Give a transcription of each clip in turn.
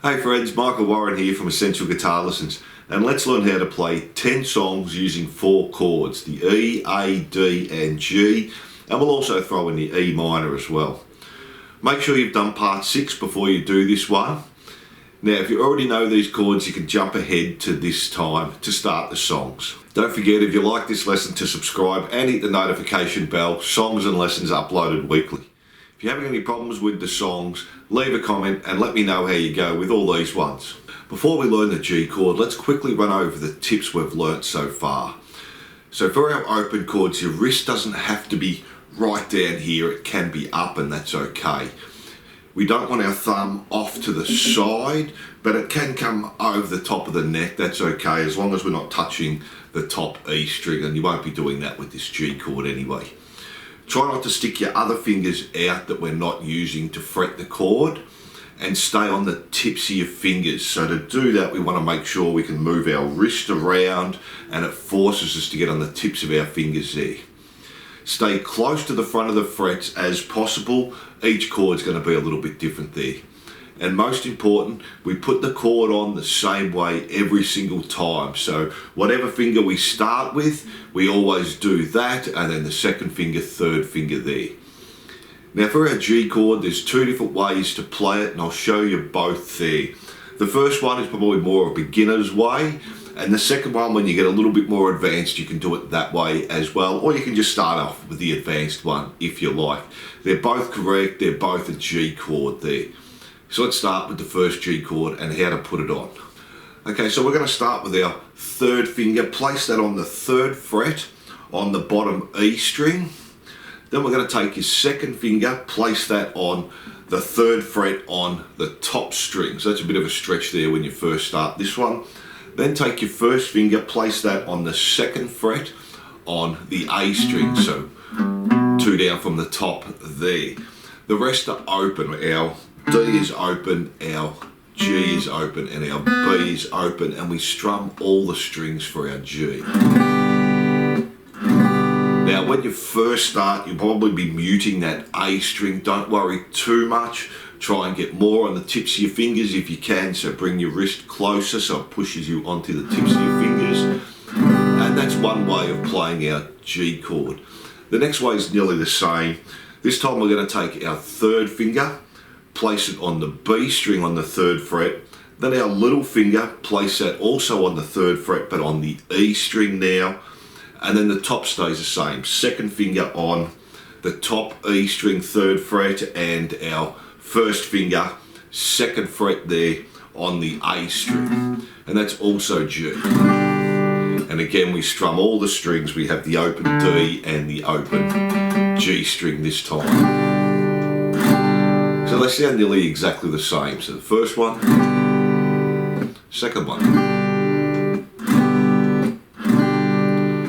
Hey friends, Michael Warren here from Essential Guitar Lessons, and let's learn how to play 10 songs using 4 chords, the E, A, D and G, and we'll also throw in the E minor as well. Make sure you've done part 6 before you do this one. Now if you already know these chords, you can jump ahead to this time to start the songs. Don't forget, if you like this lesson, to subscribe and hit the notification bell. Songs and lessons uploaded weekly. If you're having any problems with the songs, leave a comment and let me know how you go with all these ones. Before we learn the G chord, let's quickly run over the tips we've learnt so far. So for our open chords, your wrist doesn't have to be right down here, it can be up and that's okay. We don't want our thumb off to the side, but it can come over the top of the neck, that's okay, as long as we're not touching the top E string, and you won't be doing that with this G chord anyway. Try not to stick your other fingers out that we're not using to fret the chord, and stay on the tips of your fingers. So to do that, we want to make sure we can move our wrist around and it forces us to get on the tips of our fingers there. Stay close to the front of the frets as possible. Each chord's going to be a little bit different there. And most important, we put the chord on the same way every single time. So whatever finger we start with, we always do that, and then the second finger, third finger there. Now for our G chord, there's 2 different ways to play it, and I'll show you both there. The first one is probably more of a beginner's way, and the second one, when you get a little bit more advanced, you can do it that way as well, or you can just start off with the advanced one if you like. They're both correct, they're both a G chord there. So let's start with the first G chord and how to put it on. Okay, so we're going to start with our third finger, place that on the 3rd fret on the bottom E string. Then we're going to take your second finger, place that on the 3rd fret on the top string. So that's a bit of a stretch there when you first start this one. Then take your first finger, place that on the 2nd fret on the A string. So 2 down from the top there. The rest are open. Our D is open, our G is open, and our B is open, and we strum all the strings for our G. Now when you first start, you'll probably be muting that A string. Don't worry too much. Try and get more on the tips of your fingers if you can, so bring your wrist closer so it pushes you onto the tips of your fingers. And that's one way of playing our G chord. The next way is nearly the same. This time we're going to take our 3rd finger, place it on the B string on the 3rd fret, then our little finger, place that also on the 3rd fret but on the E string now, and then the top stays the same. 2nd finger on the top E string, 3rd fret, and our 1st finger, 2nd fret there on the A string, and that's also G. And again we strum all the strings. We have the open D and the open G string this time. So they sound nearly exactly the same. So the first one, second one.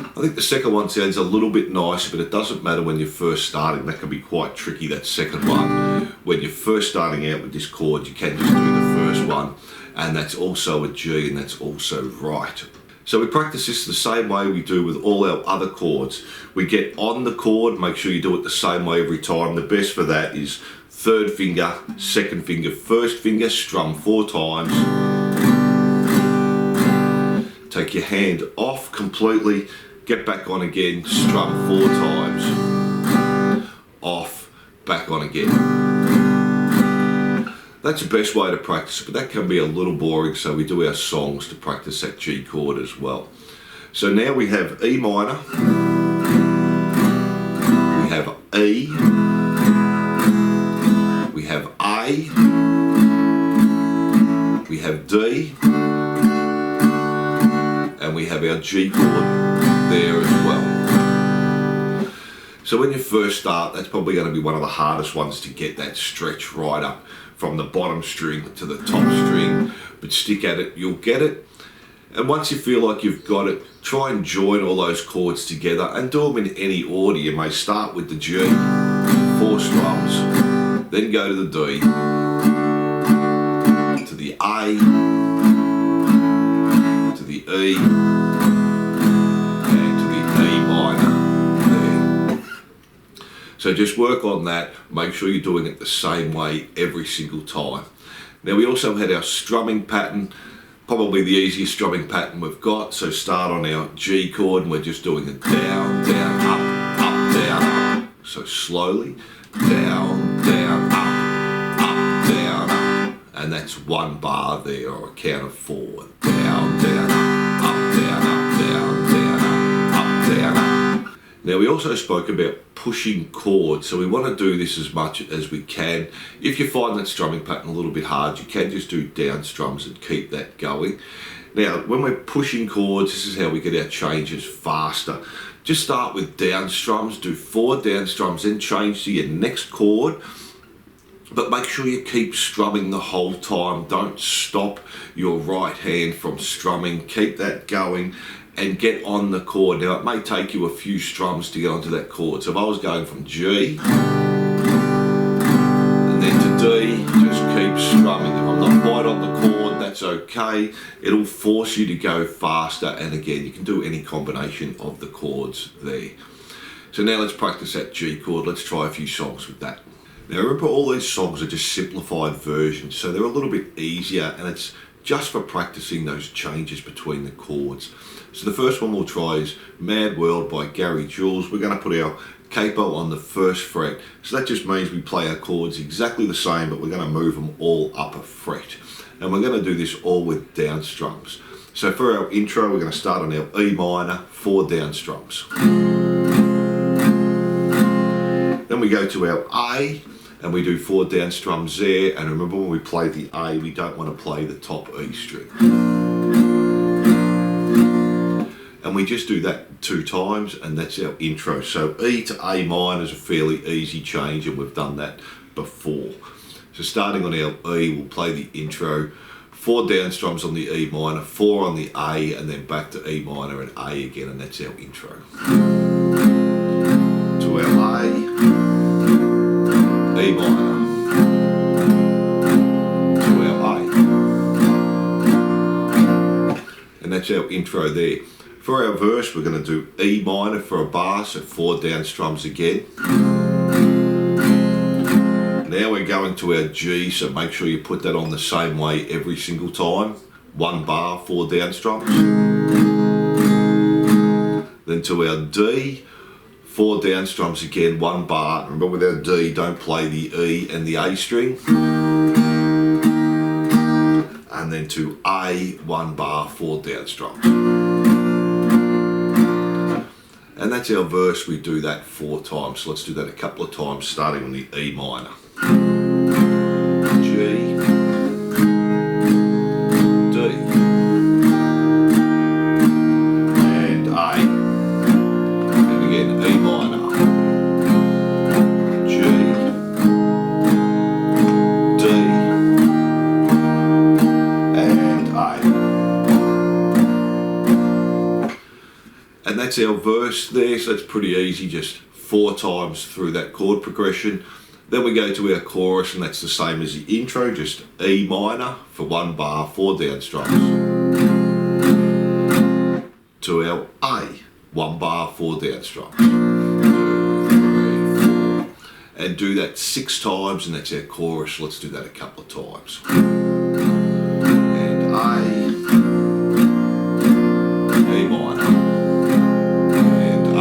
I think the second one sounds a little bit nicer, but it doesn't matter when you're first starting. That can be quite tricky, that second one. When you're first starting out with this chord, you can just do the first one, and that's also a G, and that's also right. So we practice this the same way we do with all our other chords. We get on the chord, make sure you do it the same way every time. The best for that is 3rd finger, 2nd finger, 1st finger, strum 4 times. Take your hand off completely, get back on again, strum 4 times. Off, back on again. That's the best way to practice it, but that can be a little boring, so we do our songs to practice that G chord as well. So now we have E minor, we have E, we have A, we have D, and we have our G chord there as well. So when you first start, that's probably going to be one of the hardest ones to get that stretch right up from the bottom string to the top string, but stick at it, you'll get it. And once you feel like you've got it, try and join all those chords together and do them in any order. You may start with the G, 4 strums, then go to the D, to the A, to the E, and to the E minor there. So just work on that, make sure you're doing it the same way every single time. Now we also had our strumming pattern, probably the easiest strumming pattern we've got. So start on our G chord and we're just doing a down, down, up, down, up. So slowly, down, down, up, down, up. And that's one bar there, or a count of 4. Down, down, up, down, up, down, down, up, down, up. Now we also spoke about pushing chords, so we want to do this as much as we can. If you find that strumming pattern a little bit hard, you can just do down strums and keep that going. Now when we're pushing chords, this is how we get our changes faster. Just start with down strums, do 4 down strums, then change to your next chord. But make sure you keep strumming the whole time. Don't stop your right hand from strumming. Keep that going and get on the chord. Now it may take you a few strums to get onto that chord. So if I was going from G and then to D, just keep strumming. If I'm not quite on the chord, that's okay. It'll force you to go faster. And again, you can do any combination of the chords there. So now let's practice that G chord. Let's try a few songs with that. Now remember, all these songs are just simplified versions, so they're a little bit easier, and it's just for practicing those changes between the chords. So the first one we'll try is Mad World by Gary Jules. We're going to put our capo on the 1st fret. So that just means we play our chords exactly the same, but we're going to move them all up a fret. And we're going to do this all with down strums. So for our intro, we're going to start on our E minor, 4 down strums. Then we go to our A, and we do 4 down strums there. And remember, when we play the A, we don't want to play the top E string. And we just do that 2 times, and that's our intro. So E to A minor is a fairly easy change, and we've done that before. So starting on our E, we'll play the intro, 4 down strums on the E minor, 4 on the A, and then back to E minor and A again, and that's our intro. To our A, E minor, to our A, and that's our intro there. For our verse, we're going to do E minor for a bar, so 4 down strums again. Now we're going to our G, so make sure you put that on the same way every single time. 1 bar, 4 down strums. Then to our D, 4 down strums again, 1 bar. Remember, with our D, don't play the E and the A string. And then to A, 1 bar, 4 down strums. And that's our verse. We do that 4 times. So let's do that a couple of times, starting on the E minor. G, D, and A. And again, E minor, G, D, and A. And that's our verse there, so it's pretty easy, just 4 times through that chord progression. Then we go to our chorus, and that's the same as the intro, just E minor for 1 bar, 4 down strums. To our A, 1 bar, 4 down strums. 2, 3, 4. And do that 6 times, and that's our chorus. Let's do that a couple of times. And A, E minor, and A.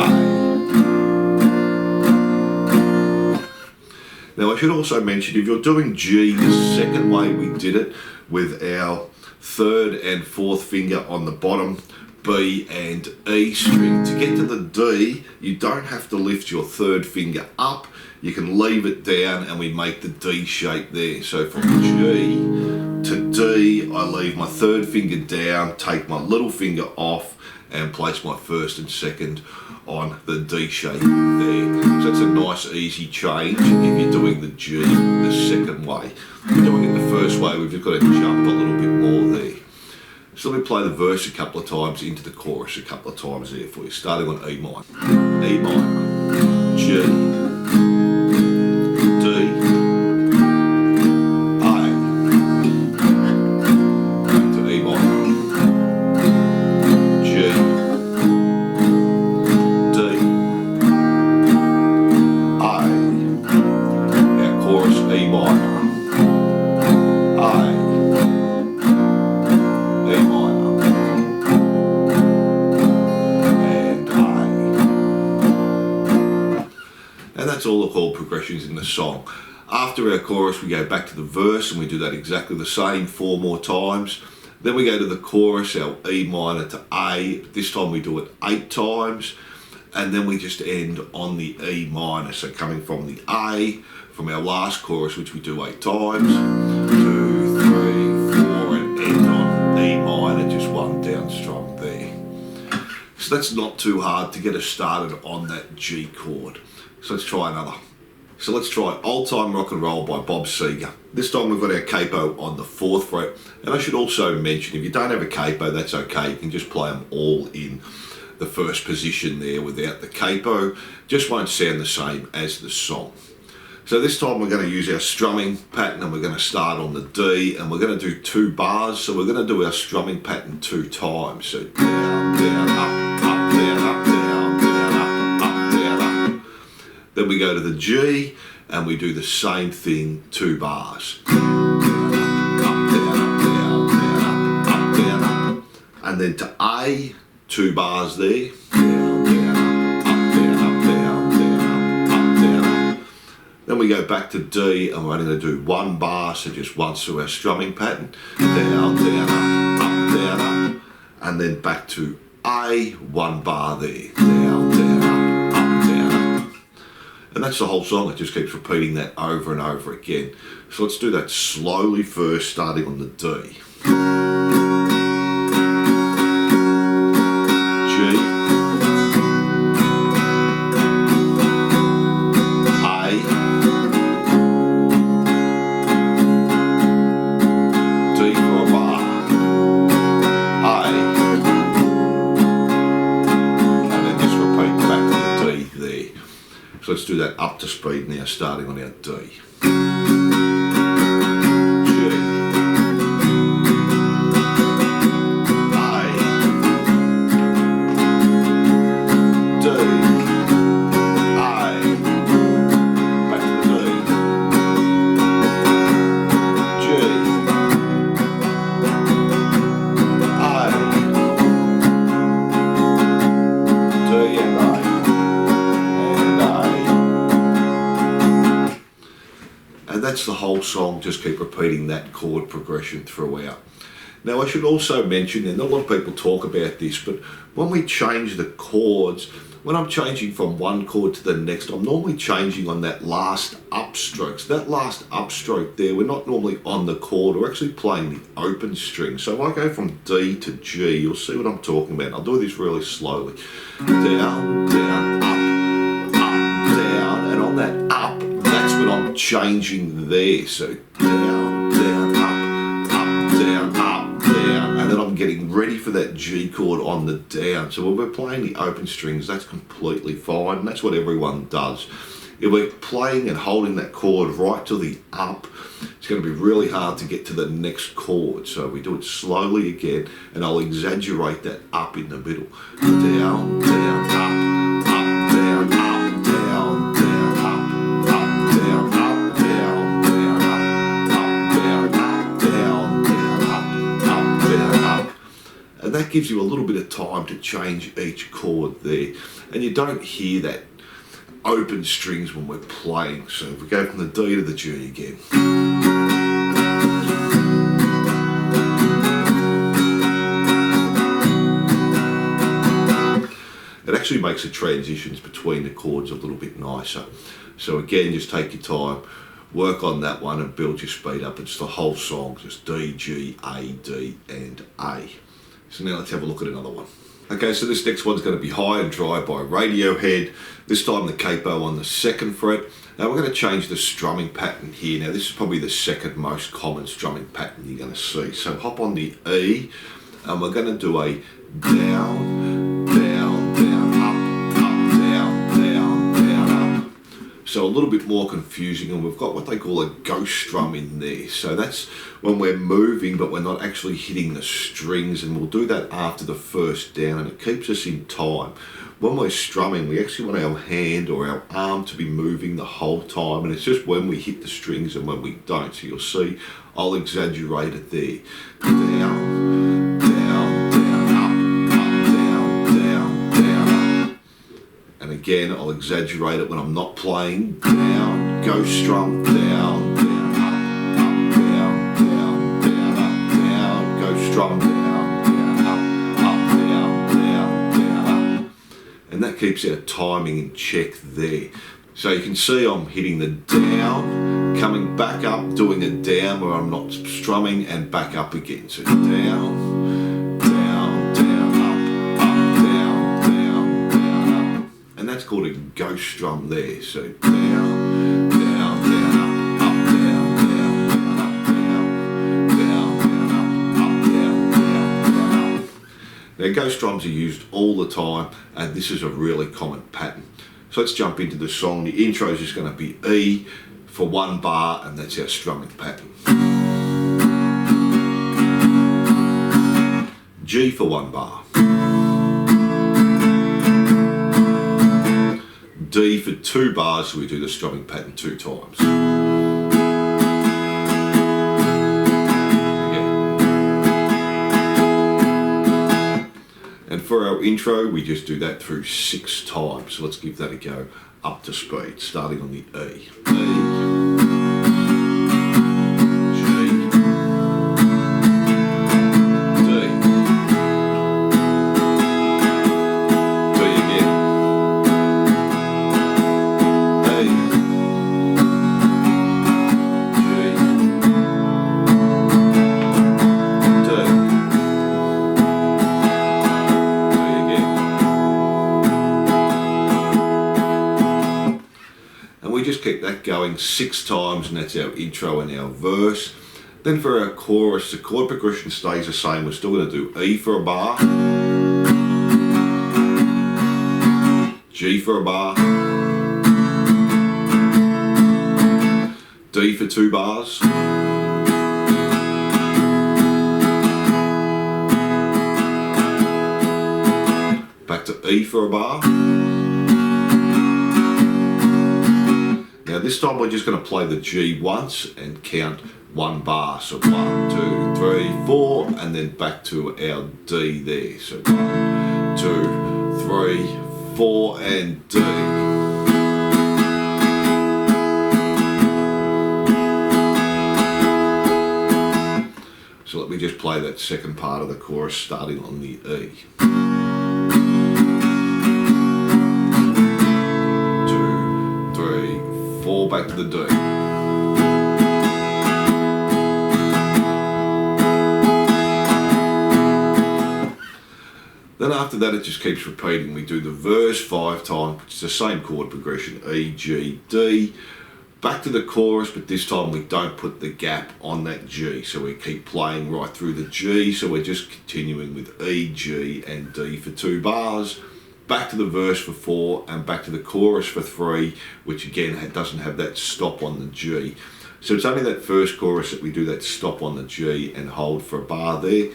Now I should also mention, if you're doing G the second way we did it, with our 3rd and 4th finger on the bottom, B and E string, to get to the D, you don't have to lift your 3rd finger up. You can leave it down, and we make the D shape there. So from G to D, I leave my 3rd finger down, take my little finger off, and place my 1st and 2nd on the D shape there. So it's a nice easy change if you're doing the G the second way. If you're doing it the first way, we've just got to jump a little bit more there. So let me play the verse a couple of times into the chorus a couple of times there for you, starting on E minor. E minor, G, D, A, back to E minor, G, D, A, our chorus E minor, A, that's all the chord progressions in the song. After our chorus, we go back to the verse and we do that exactly the same 4 more times. Then we go to the chorus, our E minor to A. This time we do it 8 times. And then we just end on the E minor. So coming from the A, from our last chorus, which we do 8 times. 2, 3, 4, and end on E minor, just 1 down strum there. So that's not too hard to get us started on that G chord. So let's try another. So let's try Old Time Rock and Roll by Bob Seger. This time we've got our capo on the 4th fret. And I should also mention, if you don't have a capo, that's okay. You can just play them all in the first position there without the capo. Just won't sound the same as the song. So this time we're going to use our strumming pattern and we're going to start on the D and we're going to do 2 bars. So we're going to do our strumming pattern 2 times. So down, down, up, up, down, up, down, down, up, up, down, up. Then we go to the G and we do the same thing 2 bars. Down, up, down, up, down, down, up, down, up. And then to A, 2 bars there. Down, down, up, down, up, down, down, up, down, up. Then we go back to D and we're only going to do 1 bar, so just once through our strumming pattern. Down, down, up, down, up. And then back to A, 1 bar there. Down, down, up, down, up. And that's the whole song. It just keeps repeating that over and over again. So let's do that slowly first, starting on the D. So let's do that up to speed now, starting on our D. That's the whole song, just keep repeating that chord progression throughout. Now I should also mention, and a lot of people talk about this, but when we change the chords, when I'm changing from one chord to the next, I'm normally changing on that last upstroke. So that last upstroke there, we're not normally on the chord, we're actually playing the open string. So if I go from D to G, you'll see what I'm talking about. I'll do this really slowly. Down, down, up, down, and on that up, that's when I'm changing there. So down, down, up, down, and then I'm getting ready for that G chord on the down. So when we're playing the open strings, that's completely fine, and that's what everyone does. If we're playing and holding that chord right to the up, it's going to be really hard to get to the next chord. So we do it slowly again, and I'll exaggerate that up in the middle. Down, down, up, down, up, down, down, up, down, up, down, down, up, down, up, down, down, up, down, up. And that gives you a little bit of time to change each chord there. And you don't hear that open strings when we're playing. So if we go from the D to the G again. It actually makes the transitions between the chords a little bit nicer. So again, just take your time, work on that one and build your speed up. It's the whole song, just D, G, A, D and A. So now let's have a look at another one. Okay, so this next one's going to be High and Dry by Radiohead. This time the capo on the 2nd fret. Now we're going to change the strumming pattern here. Now this is probably the second most common strumming pattern you're going to see. So hop on the E and we're going to do a down, down, down, up, down, down, down, up. So a little bit more confusing, and we've got what they call a ghost strum in there. So that's when we're moving but we're not actually hitting the strings, and we'll do that after the first down, and it keeps us in time. When we're strumming, we actually want our hand or our arm to be moving the whole time, and it's just when we hit the strings and when we don't. So you'll see I'll exaggerate it there. Down, down, down, up, down, down, down, up. And again, I'll exaggerate it when I'm not playing. Down, go strum, down, down, up, down, down, down, up, down, go strum, down, down, up, down, down, up. And that keeps our timing in check there. So you can see I'm hitting the down, coming back up, doing a down where I'm not strumming, and back up again. So down, down, down, up, down, down, down, up. And that's called a ghost strum there. So down, down, down, up, down, down, down, up, down, down, down, up, down, down, down. Now ghost drums are used all the time, and this is a really common pattern. So let's jump into the song. The intro is just going to be E for one bar, and that's our strumming pattern. G for one bar. D for two bars, so we do the strumming pattern 2 times. And for our intro, we just do that through 6 times. So let's give that a go up to speed, starting on the E. Just keep that going 6 times, and that's our intro and our verse. Then for our chorus, the chord progression stays the same. We're still going to do E for a bar, G for a bar, D for 2 bars, back to E for a bar. Now this time we're just going to play the G once and count 1 bar. So 1, 2, 3, 4, and then back to our D there. So 1, 2, 3, 4, and D. So let me just play that second part of the chorus starting on the E. 2, 3, 4, back to the D. Then after that it just keeps repeating. We do the verse 5 times, which is the same chord progression, E, G, D. Back to the chorus, but this time we don't put the gap on that G. So we keep playing right through the G. So we're just continuing with E, G, and D for 2 bars. Back to the verse for 4, and back to the chorus for 3, which again doesn't have that stop on the G. So it's only that first chorus that we do that stop on the G and hold for a bar there.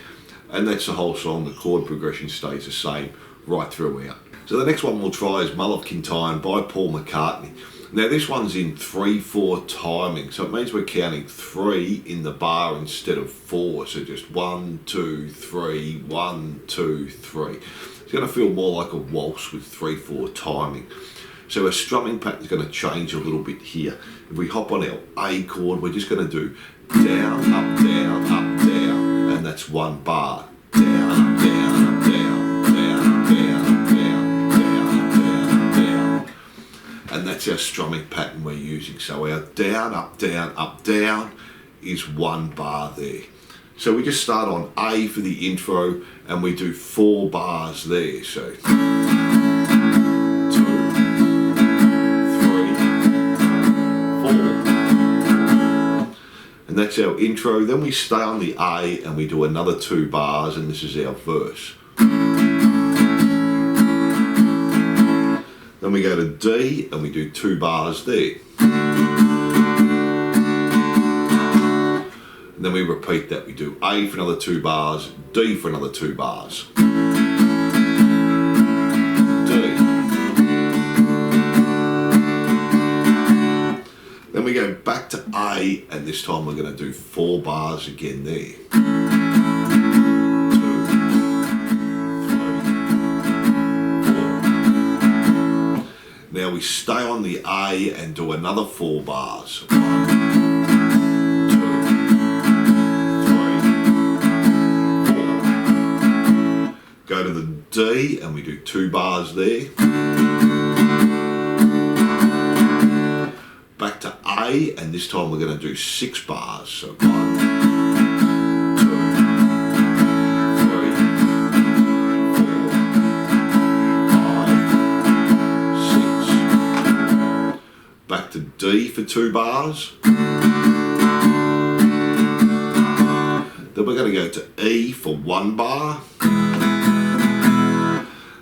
And that's the whole song. The chord progression stays the same right throughout. So the next one we'll try is Mull of Kintyre by Paul McCartney. Now this one's in 3/4 timing, so it means we're counting 3 in the bar instead of 4. So just 1, 2, 3, 1, 2, 3. It's going to feel more like a waltz with 3/4 timing. So our strumming pattern is going to change a little bit here. If we hop on our A chord, we're just going to do down, up, down, up, down, and that's 1 bar. Down, up, down, up, down, down, up, down, up, down, down, up, down, up, down. And that's our strumming pattern we're using. So our down, up, down is 1 bar there. So we just start on A for the intro, and we do 4 bars there. So 2, 3, 4. And that's our intro. Then we stay on the A and we do another 2 bars, and this is our verse. Then we go to D and we do 2 bars there. And then we repeat that. We do A for another 2 bars, D for another 2 bars. D. Then we go back to A, and this time we're going to do 4 bars again there. 2, 3, 4. we stay on the A and do another 4 bars. 1, 2, 3, 4. Go to the D and we do 2 bars there. Back to A, and this time we're going to do 6 bars. So 1, 2, 3, 4, 5, 6. Back to D for 2 bars. Then we're going to go to E for 1 bar.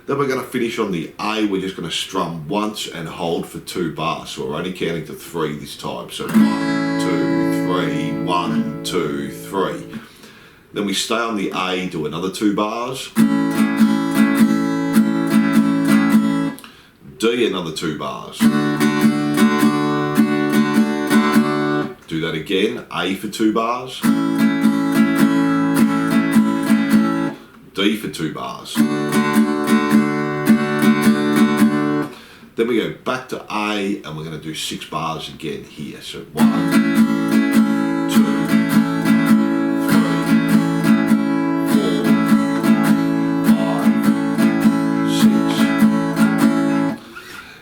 Then we're going to finish on the A. We're just going to strum once and hold for 2 bars. So we're only counting to 3 this time. So 1, 2, 3, 1, 2, 3. Then we stay on the A, do another 2 bars. D, another 2 bars. Do that again. A for 2 bars. D for 2 bars. Then we go back to A and we're going to do 6 bars again here. So 1, 2, 3, 4, 5,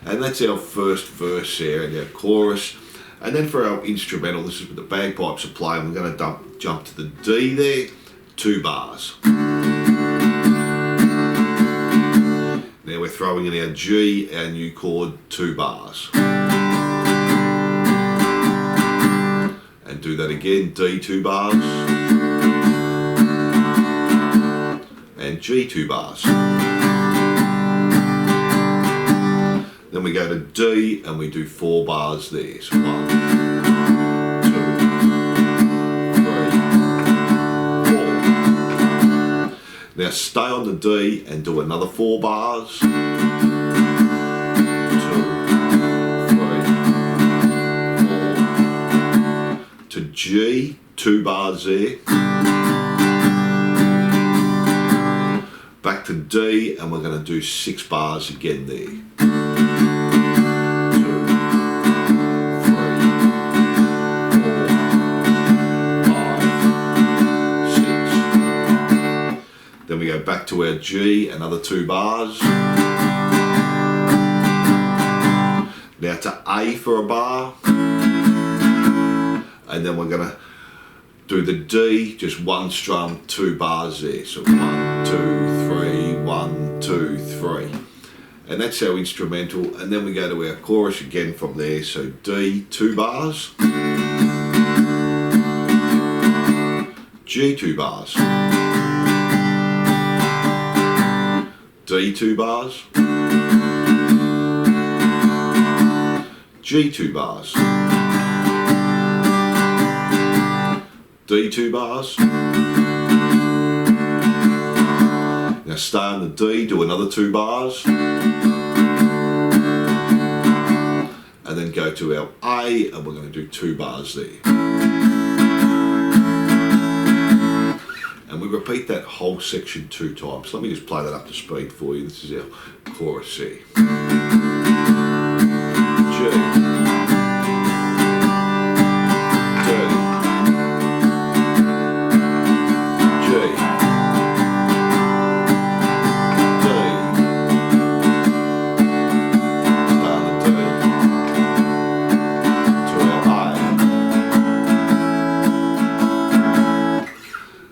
6. And that's our first verse there and our chorus. And then for our instrumental, this is with the bagpipes are playing, we're going to jump to the D there, 2 bars. Now we're throwing in our G, our new chord, 2 bars. And do that again, D 2 bars. And G 2 bars. Then we go to D and we do 4 bars there. So 1, 2, 3, 4. Now stay on the D and do another 4 bars. 2, 3, 4. To G, 2 bars there. Back to D and we're going to do 6 bars again there. 2, 3, 4, 5, 6. Then we go back to our G, another 2 bars. Now to A for a bar. And then we're going to do the D, just 1 strum, 2 bars there. So 1, 2, 3, 1, 2, 3. And that's our instrumental. And then we go to our chorus again from there. So D, 2 bars. G, 2 bars. D, 2 bars. G, 2 bars. D, 2 bars. Now stay on the D, do another 2 bars. And then go to our A and we're going to do 2 bars there. And we repeat that whole section 2 times. Let me just play that up to speed for you. This is our chorus here. G.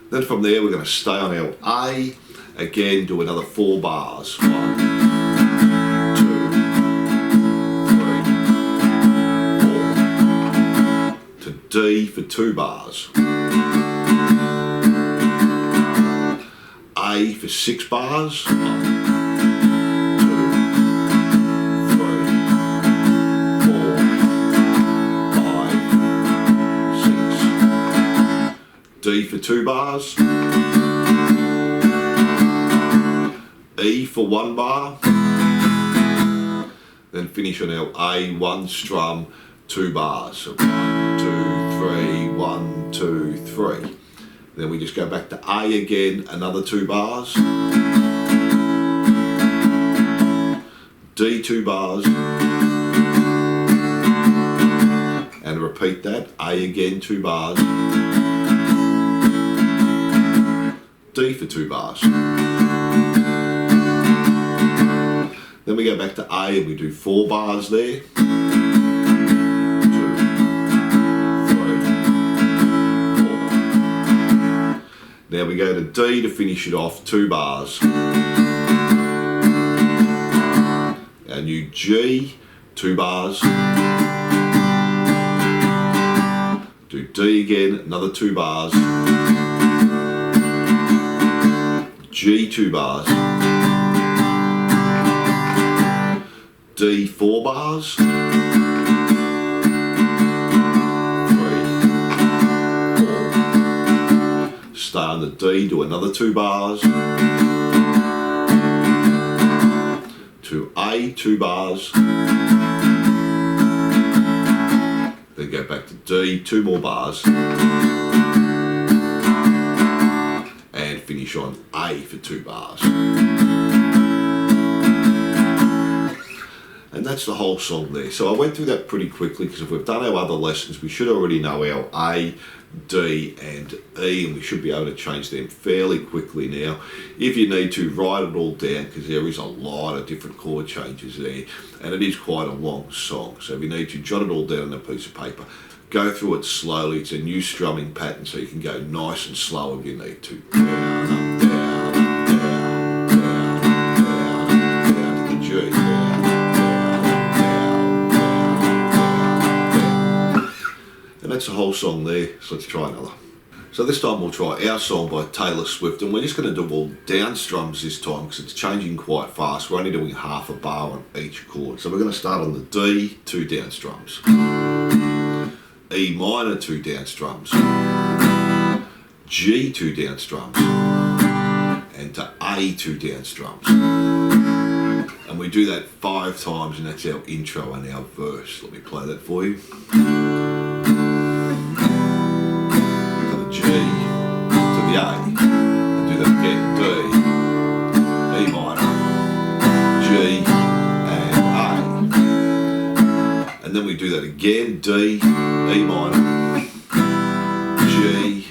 Then from there we're going to stay on our A, again do another 4 bars. 1, 2, 3, 4. To D for 2 bars. A for 6 bars. 1, 2, 3, 4, 5, 6. D for 2 bars. E for 1 bar. Then finish on our A, 1 strum, 2 bars. So 1, 2, 3, 1, 2, 3. Then we just go back to A again, another 2 bars. D 2 bars. repeat that. A again, 2 bars. D for 2 bars. Then we go back to A and we do 4 bars there. 2, 3, 4. Now we go to D to finish it off, 2 bars. Our new G, 2 bars. Do D again, another 2 bars. G, 2 bars. D, 4 bars. 3, 4. Stay on the D, do another 2 bars. To A, 2 bars. Then go back to D, 2 more bars. And finish on A for 2 bars. And that's the whole song there. So I went through that pretty quickly because if we've done our other lessons, we should already know our A, D and E, and we should be able to change them fairly quickly now. If you need to, write it all down because there is a lot of different chord changes there and it is quite a long song. So if you need to, jot it all down on a piece of paper. Go through it slowly. It's a new strumming pattern, so you can go nice and slow if you need to. Down, up, down, up, down, down, down, down to the G. And that's the whole song there, so let's try another. So this time we'll try Our Song by Taylor Swift, and we're just going to do all down strums this time because it's changing quite fast. We're only doing half a bar on each chord. So we're going to start on the D, 2 down strums. E minor, 2 down strums. G, 2 down strums. And to A, 2 down strums. And we do that 5 times, and that's our intro and our verse. Let me play that for you. G to the A, and do that again, D, E minor, G and A, and then we do that again, D, E minor, G.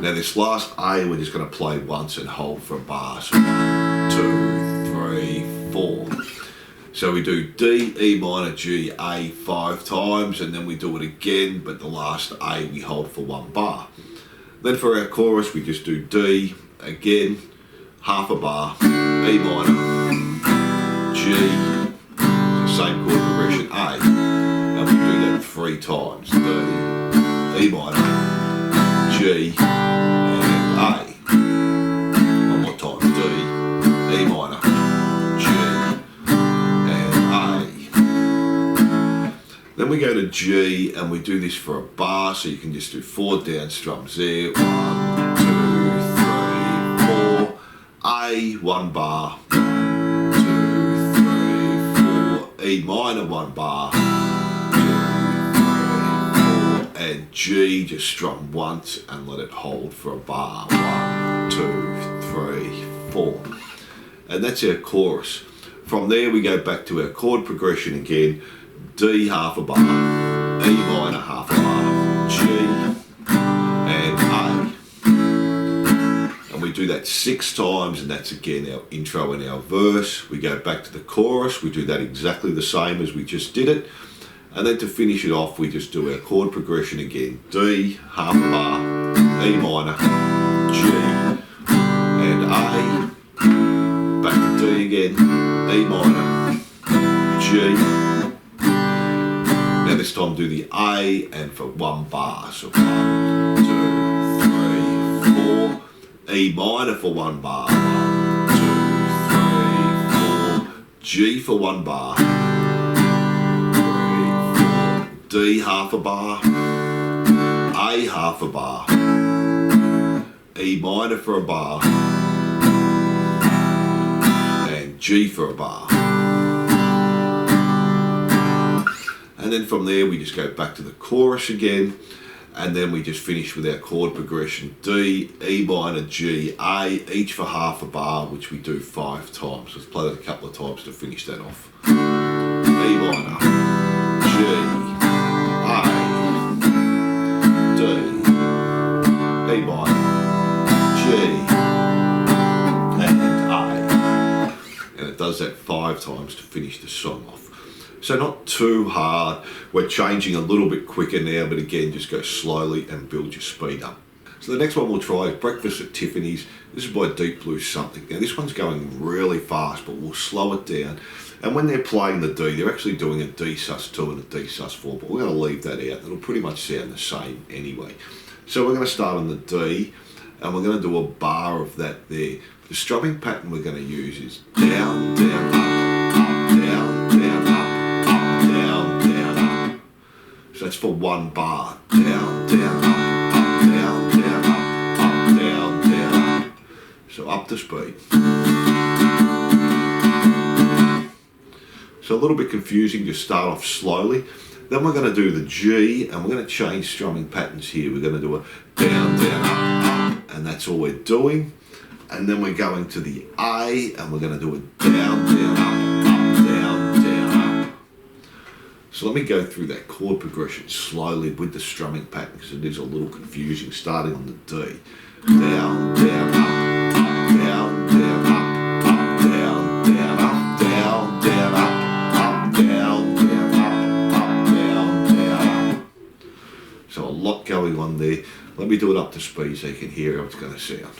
Now this last A we're just going to play once and hold for a bar, so 1, 2, 3, 4. So we do D, E minor, G, A 5 times, and then we do it again, but the last A we hold for 1 bar. Then for our chorus, we just do D, again, half a bar, E minor, G, same chord progression, A, and we do that 3 times, D, E minor, G, and A. One more time, D, E minor, then we go to G and we do this for a bar, so you can just do 4 down strums there. 1, 2, 3, 4. A, 1 bar. 1, 2, 3, 4. E minor, 1 bar. 2, 3, 4. And G, just strum once and let it hold for a bar. 1, 2, 3, 4. And that's our chorus. From there we go back to our chord progression again. D, half a bar, E minor, half a bar, G and A. And we do that 6 times, and that's again our intro and our verse. We go back to the chorus, we do that exactly the same as we just did it. And then to finish it off, we just do our chord progression again. D, half a bar, E minor, G and A. Back to D again, E minor, G. Now this time do the A and for 1 bar. So 1, 2, 3, 4. E minor for 1 bar. 1, 2, 3, 4. G for 1 bar. 3, 4. D half a bar. A half a bar. E minor for a bar. And G for a bar. And then from there we just go back to the chorus again, and then we just finish with our chord progression. D, E minor, G, A, each for half a bar, which we do 5 times. Let's play that a couple of times to finish that off. E minor, G, A, does that 5 times to finish the song off. So not too hard. We're changing a little bit quicker now, but again, just go slowly and build your speed up. So the next one we'll try is Breakfast at Tiffany's. This is by Deep Blue Something. Now this one's going really fast, but we'll slow it down. And when they're playing the D, they're actually doing a D sus2 and a D sus4, but we're going to leave that out. It'll pretty much sound the same anyway. So we're going to start on the D, and we're going to do a bar of that there. The strumming pattern we're going to use is down, down, up, down, down, up, down, down, up. So that's for one bar. Down, down, up, down, down, up, down, down, up. So up to speed. So a little bit confusing, just start off slowly. Then we're going to do the G, and we're going to change strumming patterns here. We're going to do a down, down, up, up, and that's all we're doing. And then we're going to the A, and we're going to do a down, down, up, down, down, up. So let me go through that chord progression slowly with the strumming pattern, because it is a little confusing, starting on the D. Down, down, up, down, down, up, down, down, up, down, down, up, down, down, up, down, down, up. So a lot going on there. Let me do it up to speed so you can hear how it's going to sound.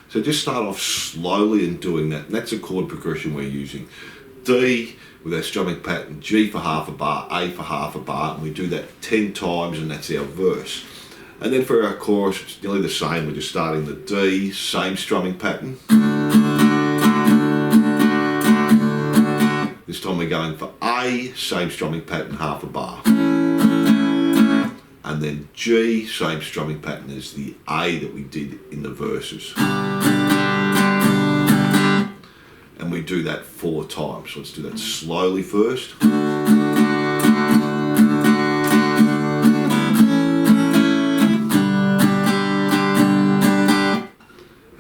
So just start off slowly and doing that. And that's a chord progression we're using. D with our strumming pattern, G for half a bar, A for half a bar, and we do that 10 times, and that's our verse. And then for our chorus, it's nearly the same. We're just starting the D, same strumming pattern. This time we're going for A, same strumming pattern, half a bar. And then G, same strumming pattern as the A that we did in the verses. And we do that 4 times. So let's do that slowly first.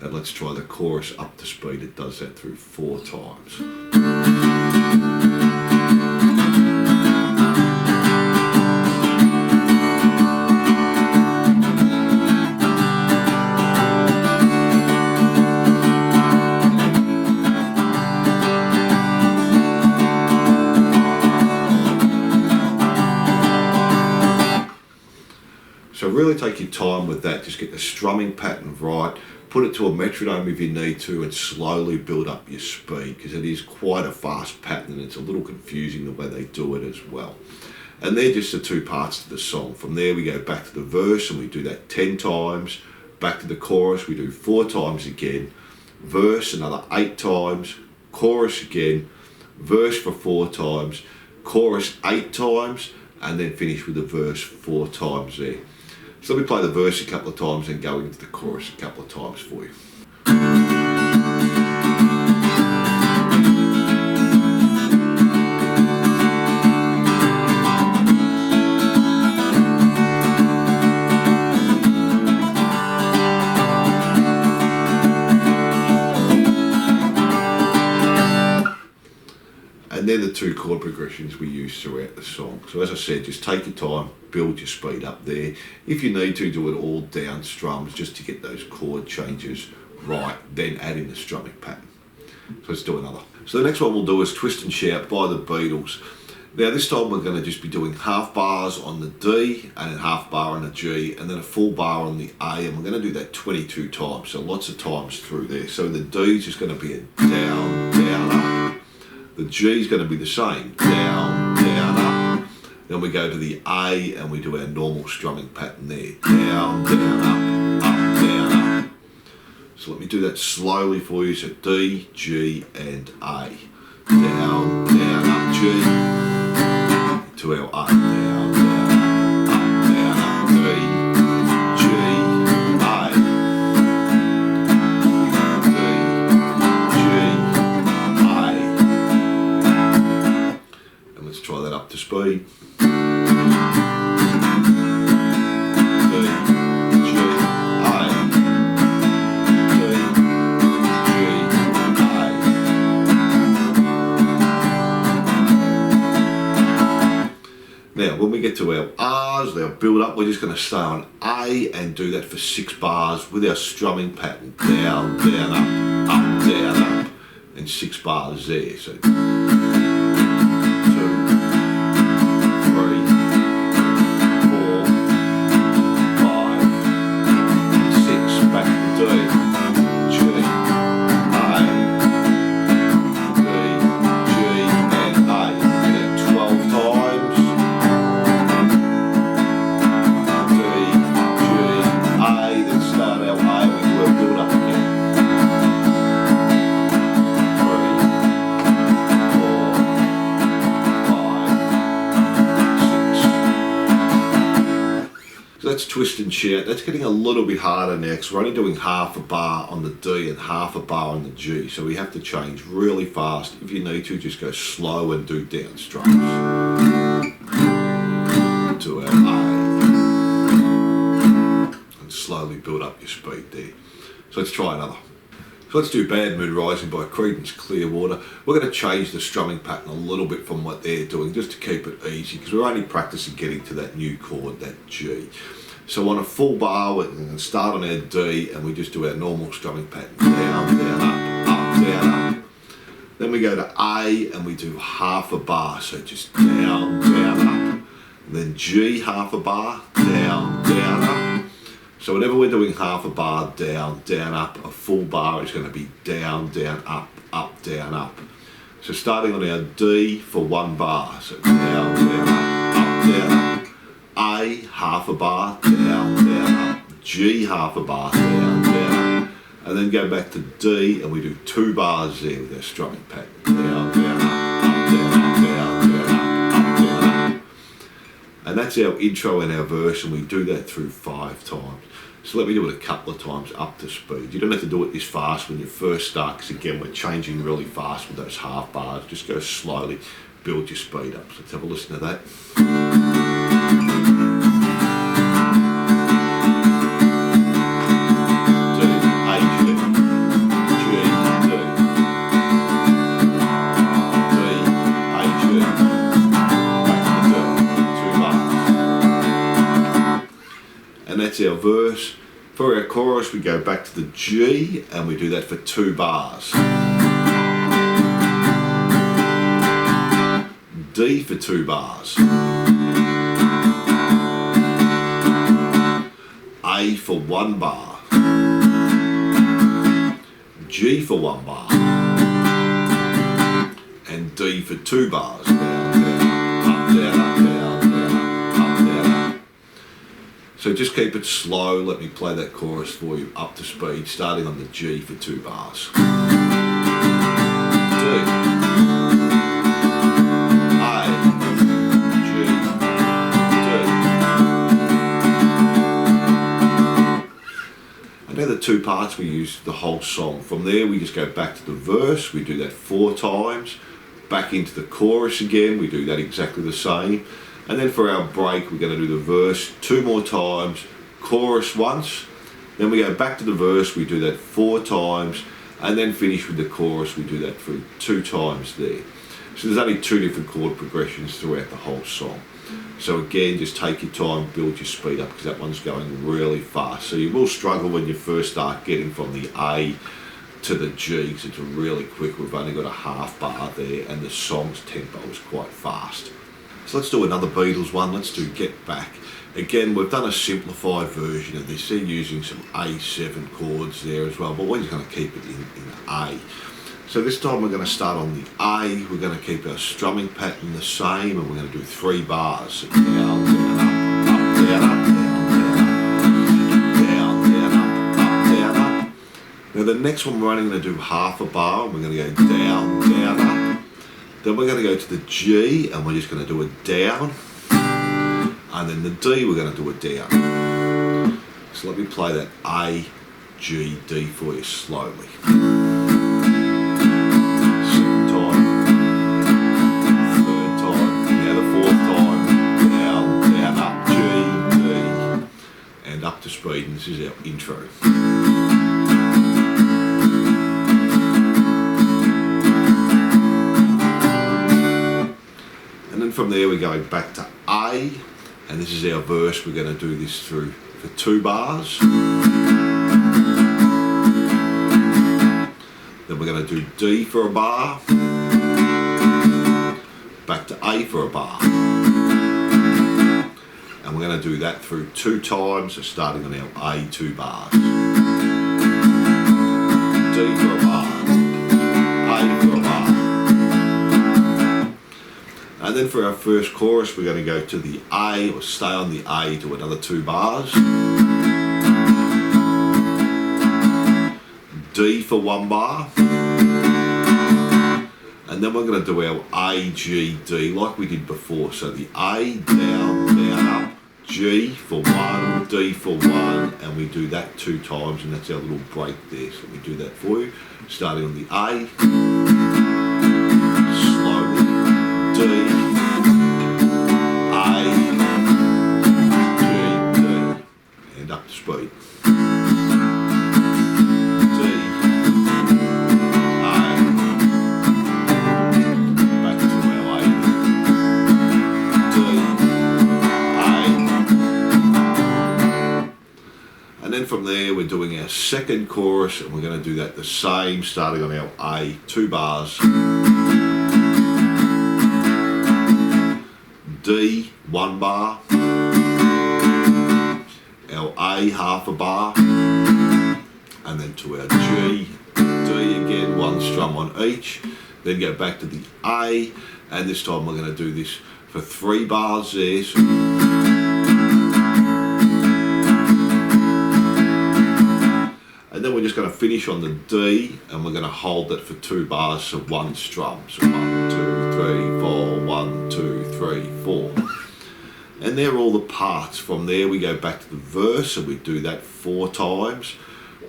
And let's try the chorus up to speed. It does that through 4 times. So really take your time with that, just get the strumming pattern right, put it to a metronome if you need to, and slowly build up your speed, because it is quite a fast pattern and it's a little confusing the way they do it as well. And they're just the 2 parts to the song. From there we go back to the verse and we do that 10 times, back to the chorus we do 4 times again, verse another 8 times, chorus again, verse for 4 times, chorus 8 times, and then finish with the verse 4 times there. So let me play the verse a couple of times and go into the chorus a couple of times for you. And they're the 2 chord progressions we use throughout the song. So as I said, just take your time, build your speed up there. If you need to, do it all down strums just to get those chord changes right, then add in the strumming pattern. So let's do another. So the next one we'll do is Twist and Shout by the Beatles. Now this time we're going to just be doing half bars on the D and then half bar on the G and then a full bar on the A, and we're going to do that 22 times, so lots of times through there. So the D is just going to be a down, down, up. The G is going to be the same, down, down, up. Then we go to the A and we do our normal strumming pattern there, down, down, up, down, up. So let me do that slowly for you. So D, G and A. Down, down, up, G. To our A, down, down, up, D, G, A. D, G, A. And let's try that up to speed. to our R's, they'll build up. We're just going to stay on A and do that for 6 bars with our strumming pattern. Down, down, up, down, up, and 6 bars there. So 2, 3, 4, 5, 6. Back to D, G, A, B, G, and A. Do that 12 times. D, G, A. Then start our A. We do a build up again. 3, 4, 5, 6. So that's twist and shout. That's getting a little bit harder now because we're only doing half a bar on the D and half a bar on the G. So we have to change really fast. If you need to, just go slow and do down strums. To our A. And slowly build up your speed there. So let's try another. So let's do Bad Moon Rising by Creedence Clearwater. We're going to change the strumming pattern a little bit from what they're doing just to keep it easy because we're only practicing getting to that new chord, that G. So on a full bar, we're going to start on our D and we just do our normal strumming pattern. Down, down, up, down, up. Then we go to A and we do half a bar. So just down, down, up. And then G, half a bar, down, down, up. So whenever we're doing half a bar, down, down, up, a full bar is going to be down, down, up, down, up. So starting on our D for 1 bar, so down, down, up, down, up. A, half a bar, down, down, up. G, half a bar, down, down, up. And then go back to D and we do 2 bars there with our strumming pattern. Down, down, up, down, up, down, down, up, down, up. And that's our intro and our verse, and we do that through 5 times. So let me do it a couple of times up to speed. You don't have to do it this fast when you first start, because again, we're changing really fast with those half bars. Just go slowly, build your speed up. So let's have a listen to that. And that's our verse. For our chorus, we go back to the G and we do that for 2 bars. D for 2 bars. A for 1 bar. G for 1 bar. And D for 2 bars. Down, down, up, down, up, down. So just keep it slow. Let me play that chorus for you up to speed, starting on the G for 2 bars. D, A, G, D. And now the 2 parts we use the whole song. From there we just go back to the verse. We do that 4 times. Back into the chorus again. We do that exactly the same. And then for our break, we're going to do the verse 2 more times, chorus once, then we go back to the verse, we do that 4 times, and then finish with the chorus, we do that for 2 times there. So there's only 2 different chord progressions throughout the whole song. So again, just take your time, build your speed up, because that one's going really fast. So you will struggle when you first start getting from the A to the G, because it's really quick. We've only got a half bar there, and the song's tempo is quite fast. So let's do another Beatles one. Let's do Get Back. Again, we've done a simplified version of this. They're using some A7 chords there as well, but we're just going to keep it in A. So this time we're going to start on the A. We're going to keep our strumming pattern the same, and we're going to do 3 bars. So down, down, up, down, up, down, down, up, up. Now the next one we're only going to do half a bar, and we're going to go down, down, up. Then we're going to go to the G and we're just going to do a down, and then the D we're going to do a down. So let me play that A, G, D for you slowly. Second time, third time, now the 4th time, down, down, up, G, D, and up to speed, and this is our intro. From there we're going back to A, And this is our verse. We're going to do this through for 2 bars. Then we're going to do D for a bar, back to A for a bar. And we're going to do that through 2 times, so starting on our A 2 bars. D for a bar, A for a bar. And then for our first chorus, we're going to go to the A, or stay on the A to another 2 bars. D for 1 bar. And then we're going to do our A, G, D like we did before. So the A, down, down, up, G for 1, D for 1, and we do that 2 times, and that's our little break there. So we do that for you, starting on the A, slowly, D, A, G, D, and up to speed. From there we're doing our second chorus, and we're going to do that the same, starting on our A 2 bars, D 1 bar, our A half a bar, and then to our G, D again, 1 strum on each, then go back to the A, and this time we're going to do this for 3 bars there. So and then we're just going to finish on the D, and we're going to hold that for 2 bars, so 1 strum. So 1, 2, 3, 4, 1, 2, 3, 4. And they're all the parts. From there we go back to the verse, and we do that 4 times.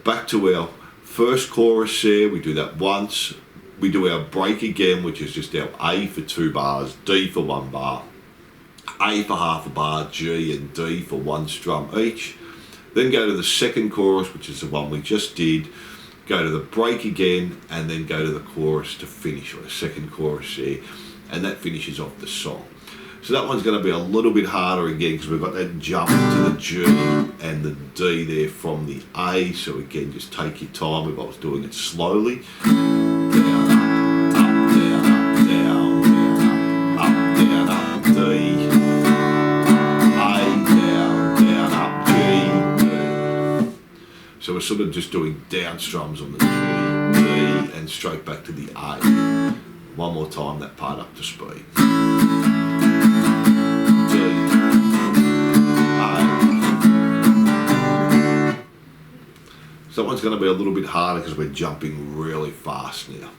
Back to our first chorus there, we do that once. We do our break again, which is just our A for 2 bars, D for 1 bar, A for half a bar, G and D for 1 strum each. Then go to the second chorus, which is the one we just did, go to the break again, and then go to the chorus to finish, or the second chorus there, and that finishes off the song. So that one's going to be a little bit harder again, because we've got that jump to the G and the D there from the A, so again, just take your time if I was doing it slowly. Down, up, down, up, down, down, up, down, up, D. So we're sort of just doing down strums on the G, D, and straight back to the A. One more time, that part up to speed. D, A. So that one's going to be a little bit harder because we're jumping really fast now.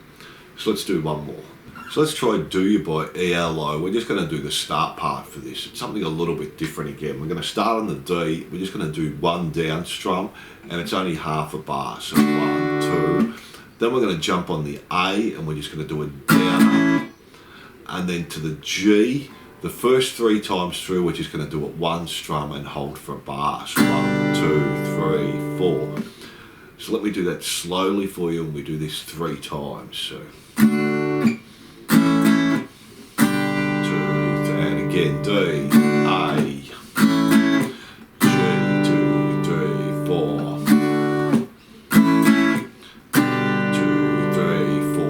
So let's do one more. So let's try Do You by ELO. We're just going to do the start part for this. It's something a little bit different again. We're going to start on the D. We're just going to do 1 down strum, and it's only half a bar. So 1, 2. Then we're going to jump on the A, and we're just going to do a down up. And then to the G, the first 3 times through, we're just going to do it 1 strum and hold for a bar. So 1, 2, 3, 4. So let me do that slowly for you, and we do this 3 times. So. Again, D, A, G, 2, 3, 4, 2, 3, 4.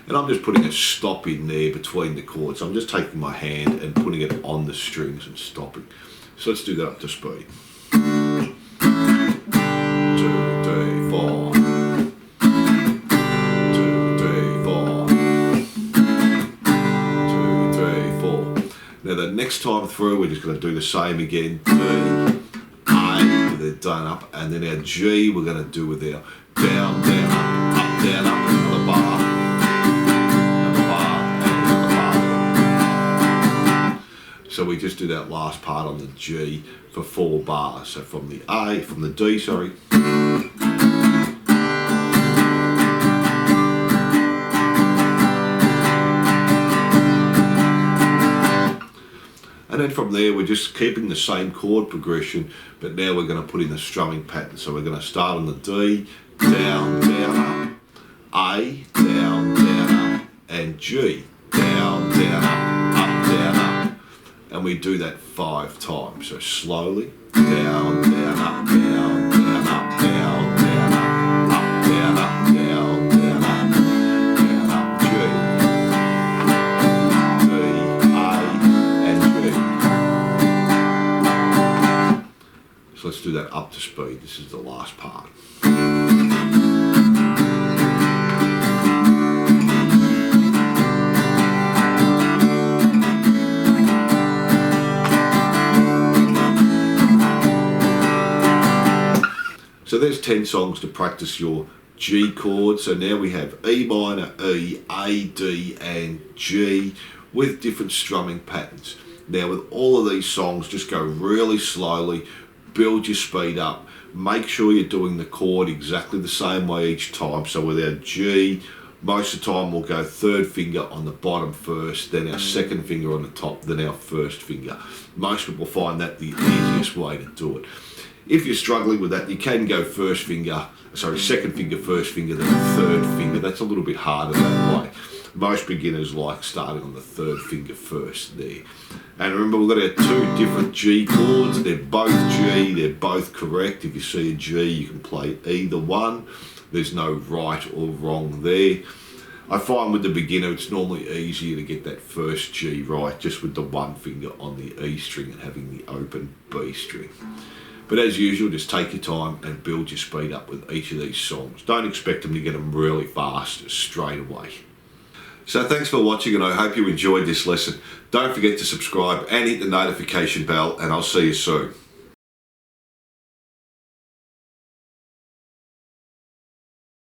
And I'm just putting a stop in there between the chords. I'm just taking my hand and putting it on the strings and stopping. So let's do that up to speed. 2, 3, 4. 2, 3, 4. 2, 3, 4. Now the next time through, we're just going to do the same again. D, A, with a down up, and then our G, we're going to do with our down, down, up, down, up, another bar, and another bar. So we just do that last part on the G for 4 bars. So from the A, from the D, sorry. And then from there, we're just keeping the same chord progression, but now we're going to put in the strumming pattern. So we're going to start on the D, down, down, up, A, down, down, up, and G, down, down, up, down, up. and we do that 5 times. So slowly, down, down, up, down, down, up, down, down, up, down, up, down, down, up, down, up, G, D, A, and G. So let's do that up to speed. This is the last part. So there's 10 songs to practice your G chord. So now we have E minor, E, A, D and G with different strumming patterns. Now with all of these songs, just go really slowly, build your speed up, make sure you're doing the chord exactly the same way each time. So with our G, most of the time we'll go third finger on the bottom first, then our second finger on the top, then our first finger. Most people find that the easiest way to do it. If you're struggling with that, you can go second finger, first finger, then third finger. That's a little bit harder that way. Most beginners like starting on the third finger first there. And remember, we've got our 2 different G chords. They're both G, they're both correct. If you see a G, you can play either one. There's no right or wrong there. I find with the beginner, it's normally easier to get that first G right, just with the 1 finger on the E string and having the open B string. But as usual, just take your time and build your speed up with each of these songs. Don't expect them to get them really fast straight away. So thanks for watching, and I hope you enjoyed this lesson. Don't forget to subscribe and hit the notification bell, and I'll see you soon.